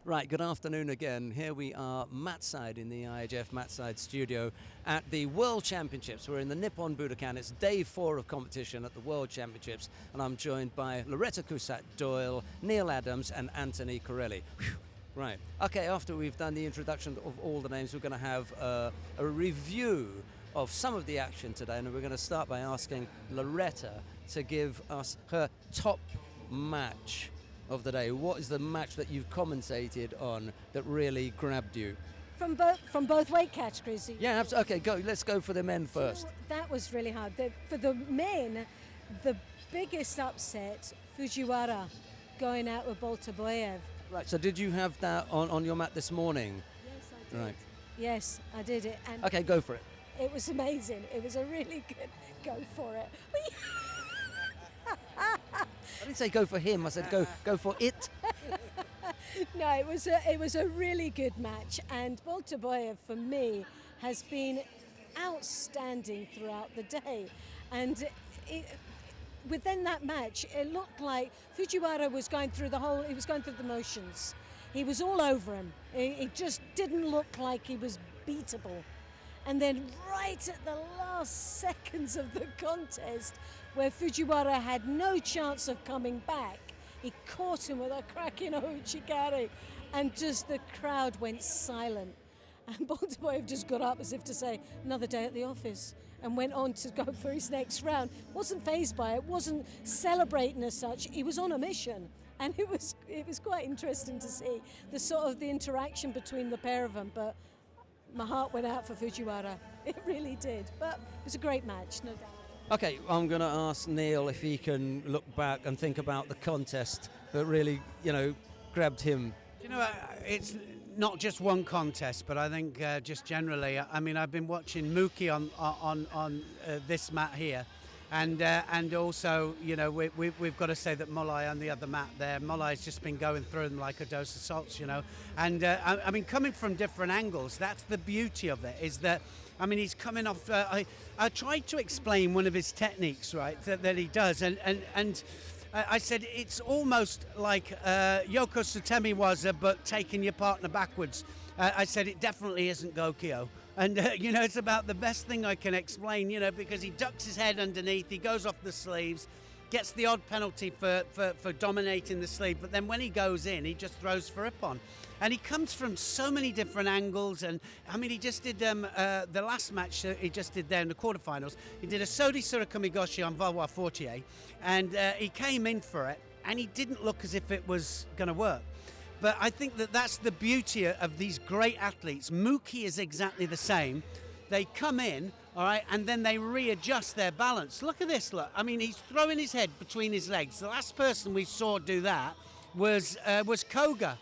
Right, good afternoon again. Here we are, matside in the IHF matside studio at the World Championships. We're in the Nippon Budokan. It's day 4 of competition at the World Championships, and I'm joined by Loretta Cusack-Doyle, Neil Adams, and Anthony Corelli. Whew. Right, okay, after we've done the introduction of all the names, we're going to have a review of some of the action today, and we're going to start by asking Loretta to give us her top match of the day. What is the match that you've commentated on that really grabbed you? From both weight categories? Yeah, okay, go. Let's go for the men first. That was really hard. For the men, the biggest upset, Fujiwara going out with Boltaboyev. Right, so did you have that on your mat this morning? Yes, I did. Right. Yes, I did it. And okay, go for it. It was amazing. It was a really good go for it. I didn't say go for him, I said go for it. No, it was a really good match, and Boltaboyev for me has been outstanding throughout the day. And within that match, it looked like Fujiwara was going through the motions. He was all over him. It just didn't look like he was beatable. And then right at the last seconds of the contest, where Fujiwara had no chance of coming back, he caught him with a cracking Ouchigari, and just the crowd went silent. And Boltaboyev just got up as if to say, another day at the office, and went on to go for his next round. Wasn't fazed by it, wasn't celebrating as such. He was on a mission, and it was quite interesting to see the interaction between the pair of them. But my heart went out for Fujiwara. It really did. But it was a great match, no doubt. Okay, I'm going to ask Neil if he can look back and think about the contest that really, grabbed him. It's not just one contest, but I think just generally. I mean, I've been watching Mookie on this mat here, and also, we've got to say that Molai on the other mat there, Molai's just been going through them like a dose of salts, And I mean, coming from different angles, that's the beauty of it. Is that, I mean, he's coming off. I tried to explain one of his techniques, right, that he does, and I said it's almost like Yoko Sutemiwaza, but taking your partner backwards. I said it definitely isn't Gokyo. And, it's about the best thing I can explain, because he ducks his head underneath, he goes off the sleeves, gets the odd penalty for dominating the sleeve, but then when he goes in, he just throws for Ippon. And he comes from so many different angles, and, I mean, he just did the last match he just did there in the quarterfinals. He did a Sodi Surakamigoshi on Valois Fortier, and he came in for it, and he didn't look as if it was going to work. But I think that's the beauty of these great athletes. Mookie is exactly the same. They come in, all right, and then they readjust their balance. Look at this, look. I mean, he's throwing his head between his legs. The last person we saw do that was Koga,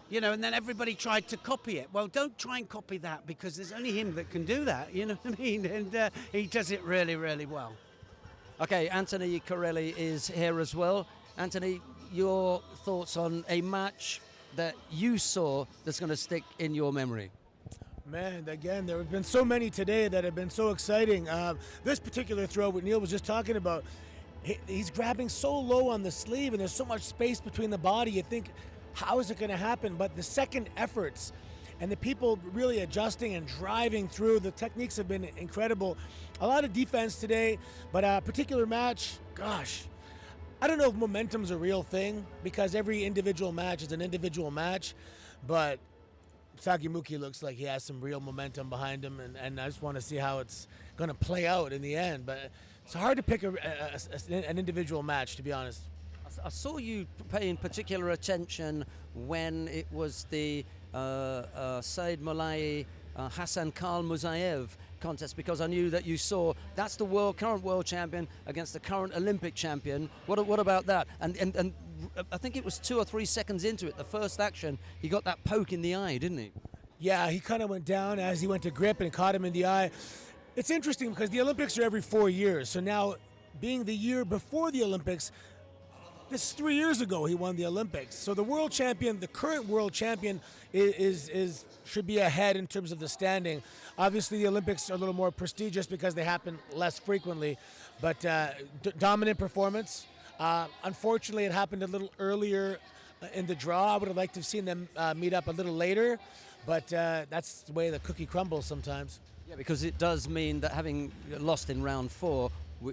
and then everybody tried to copy it. Well, don't try and copy that, because there's only him that can do that, you know what I mean? And he does it really, really well. Okay, Anthony Corelli is here as well. Anthony, your thoughts on a match that you saw that's going to stick in your memory? Man, again, there have been so many today that have been so exciting. This particular throw, what Neil was just talking about, he's grabbing so low on the sleeve, and there's so much space between the body. You think, how is it going to happen? But the second efforts and the people really adjusting and driving through, the techniques have been incredible. A lot of defense today, but a particular match, gosh, I don't know if momentum's a real thing, because every individual match is an individual match, but Sakimuki looks like he has some real momentum behind him, and I just want to see how it's going to play out in the end. But it's hard to pick an individual match, to be honest. I saw you paying particular attention when it was the Said Molai Hassan Karl Musayev contest, because I knew that you saw that's the current world champion against the current Olympic champion. What about that? And I think it was 2 or 3 seconds into it, the first action, he got that poke in the eye, didn't he? Yeah, he kind of went down as he went to grip and caught him in the eye. It's interesting because the Olympics are every 4 years. So now, being the year before the Olympics, this is 3 years ago he won the Olympics. So the world champion, the current world champion, should be ahead in terms of the standing. Obviously, the Olympics are a little more prestigious because they happen less frequently. But dominant performance. Unfortunately, it happened a little earlier in the draw. I would have liked to have seen them meet up a little later, but that's the way the cookie crumbles sometimes. Yeah, because it does mean that having lost in round 4,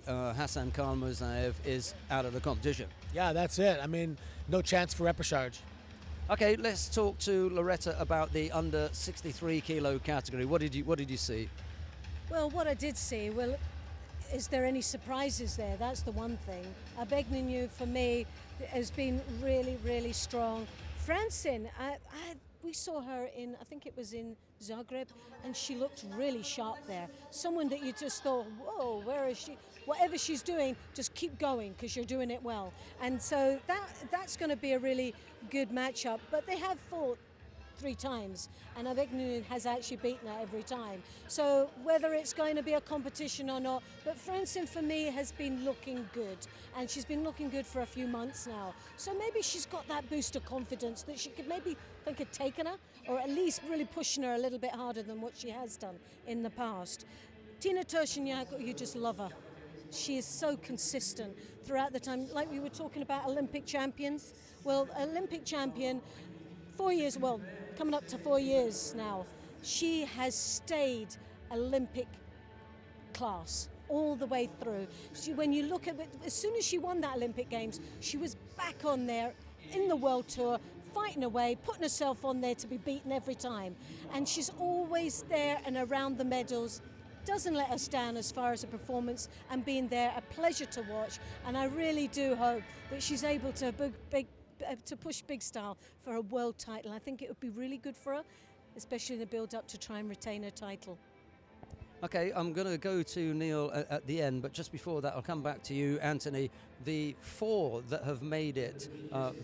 Hassan Khalmuzaev is out of the competition. Yeah, that's it. I mean, no chance for repechage. Okay, let's talk to Loretta about the under 63 kilo category. What did you see? Well, what I did see, is there any surprises there? That's the one thing. Abegninu, for me, has been really, really strong. Francine, we saw her I think it was in Zagreb, and she looked really sharp there. Someone that you just thought, whoa, where is she? Whatever she's doing, just keep going because you're doing it well. And so that's going to be a really good matchup. But they have fought 3 times, and Abegninu has actually beaten her every time. So whether it's going to be a competition or not, but Francine for me has been looking good, and she's been looking good for a few months now. So maybe she's got that boost of confidence that she could maybe think had taken her, or at least really pushing her a little bit harder than what she has done in the past. Tina Tershiniak, you just love her. She is so consistent throughout the time. Like we were talking about Olympic champions. Well, Olympic champion, 4 years, well, coming up to 4 years now, she has stayed Olympic class all the way through. When you look at it, as soon as she won that Olympic Games, she was back on there in the World Tour, fighting away, putting herself on there to be beaten every time. And she's always there and around the medals. Doesn't let us down as far as a performance, and being there, a pleasure to watch. And I really do hope that she's able to push big style for a world title. I think it would be really good for her, especially in the build-up to try and retain her title. Okay, I'm going to go to Neil at the end, but just before that, I'll come back to you, Anthony. The 4 that have made it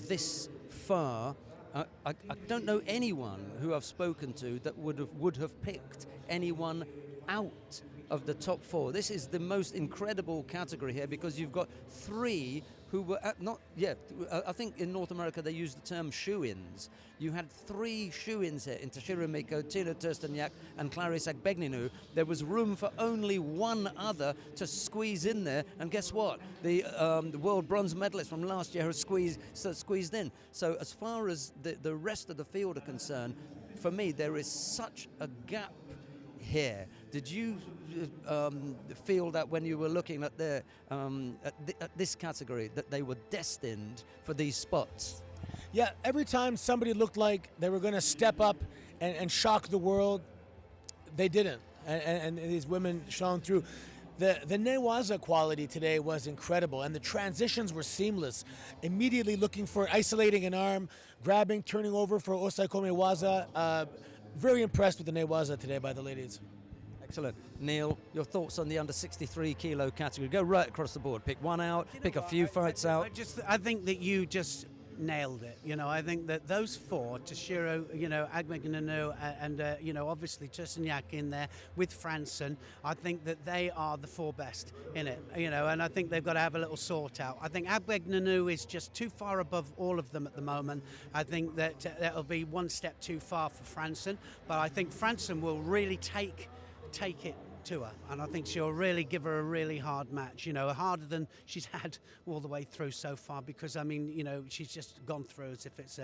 this far, I don't know anyone who I've spoken to that would have picked anyone out of the top 4. This is the most incredible category here because you've got 3 who were I think in North America they use the term shoe-ins. You had 3 shoe-ins here in Toshiro Miko, Tina Terstaniak and Clarice Agbegninu. There was room for only one other to squeeze in there, and guess what? The world bronze medalist from last year has squeezed in. So as far as the rest of the field are concerned, for me there is such a gap here. Did you feel that when you were looking at at this category that they were destined for these spots? Yeah, every time somebody looked like they were going to step up and shock the world, they didn't. And these women shone through. The Newaza quality today was incredible, and the transitions were seamless. Immediately looking for isolating an arm, grabbing, turning over for Osaikome Waza. Very impressed with the Newaza today by the ladies. Excellent. Neil, your thoughts on the under 63 kilo category? Go right across the board. Pick one out, pick a few fights out. I think that you just nailed it. I think that those 4, Toshiro, Agbegninu, and obviously Terstaniak in there with Francine, I think that they are the 4 best in it. And I think they've got to have a little sort out. I think Agbegninu is just too far above all of them at the moment. I think that that'll be one step too far for Francine, but I think Francine will really take it to her, and I think she'll really give her a really hard match, harder than she's had all the way through so far, because she's just gone through as if it's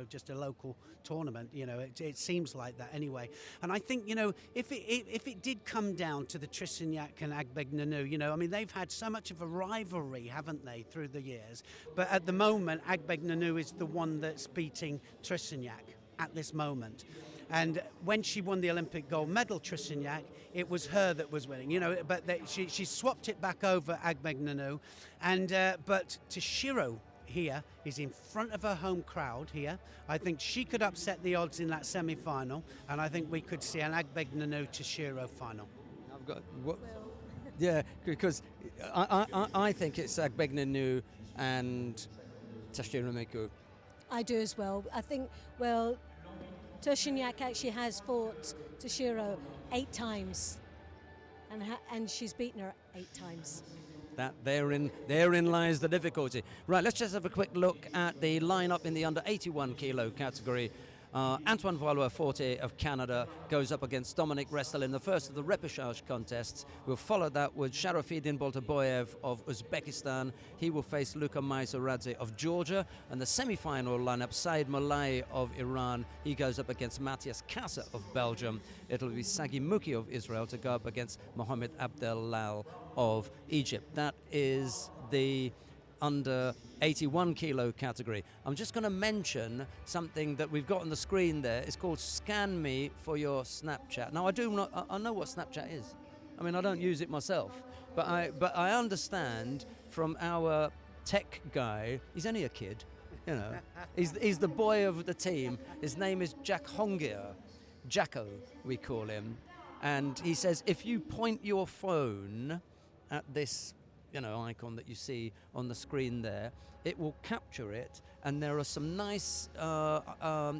just a local tournament. It seems like that anyway. And I think if it did come down to the Terstaniak and Agbegninu, they've had so much of a rivalry, haven't they, through the years, but at the moment Agbegninu is the one that's beating Terstaniak at this moment. And when she won the Olympic gold medal, Terstaniak, it was her that was winning, but she swapped it back over Agbegninu. And but Toshiro here is in front of her home crowd here. I think she could upset the odds in that semi-final, and I think we could see an Agbegninu-Toshiro final. I've got yeah, because I think it's Agbegninu and Toshiro Miko. I do as well. I think, Tershiniak actually has fought Toshiro 8 times, and she's beaten her 8 times. Therein lies the difficulty. Right, let's just have a quick look at the lineup in the under 81 kilo category. Antoine Valois-Forte of Canada goes up against Dominic Restel in the first of the repechage contests. We'll follow that with Sharafidin Boltaboyev of Uzbekistan. He will face Luka Maisaradze of Georgia. And the semi-final lineup, Said Malay of Iran. He goes up against Matthias Kassa of Belgium. It'll be Sagi Muki of Israel to go up against Mohamed Abdellal of Egypt. That is the under 81 kilo category. I'm just going to mention something that we've got on the screen there. It's called Scan Me for Your Snapchat. Now, I know what Snapchat is. I mean, I don't use it myself, but I understand from our tech guy, he's only a kid, you know. He's the boy of the team. His name is Jack Hongier. Jacko, we call him. And he says, if you point your phone at this icon that you see on the screen there, it will capture it, and there are some nice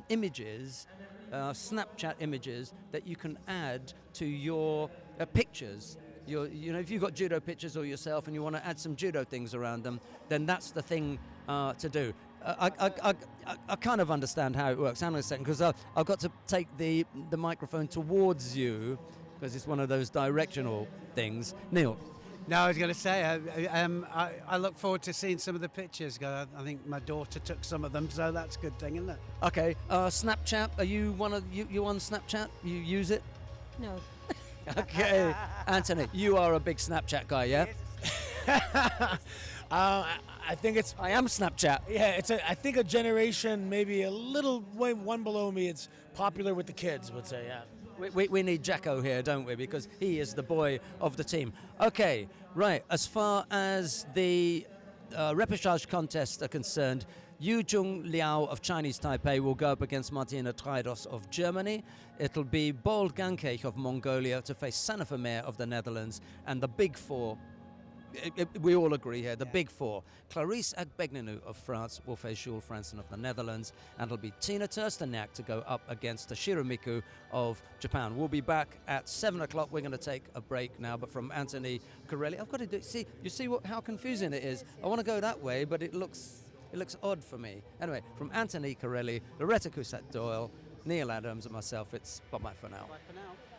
images, Snapchat images that you can add to your pictures. If you've got judo pictures or yourself and you want to add some judo things around them, then that's the thing to do. I kind of understand how it works. Hang on a second, because I've got to take the microphone towards you, because it's one of those directional things. Neil. No, I was going to say, I look forward to seeing some of the pictures. I think my daughter took some of them, so that's a good thing, isn't it? Okay, Snapchat, are you you on Snapchat? You use it? No. Okay, Anthony, you are a big Snapchat guy, yeah? I think it's. I am Snapchat. Yeah, I think a generation, maybe a little one below me. It's popular with the kids, would say, yeah. We need Jacko here, don't we? Because he is the boy of the team. Okay, right. As far as the repechage contests are concerned, Yu Jung Liao of Chinese Taipei will go up against Martina Traidos of Germany. It'll be Bold Gankech of Mongolia to face Sanne Vermeer of the Netherlands. And the big four, we all agree here, the big four. Clarisse Agbegnenu of France will face Jules Franzen of the Netherlands, and it'll be Tina Tursteniak to go up against Toshiro Miku of Japan. We'll be back at 7 o'clock. We're going to take a break now, but from Anthony Corelli, I've got to do. See, you see how confusing it is. I want to go that way, but it looks odd for me. Anyway, from Anthony Corelli, Loretta Cusat Doyle, Neil Adams, and myself, it's bye-bye for now. Bye for now.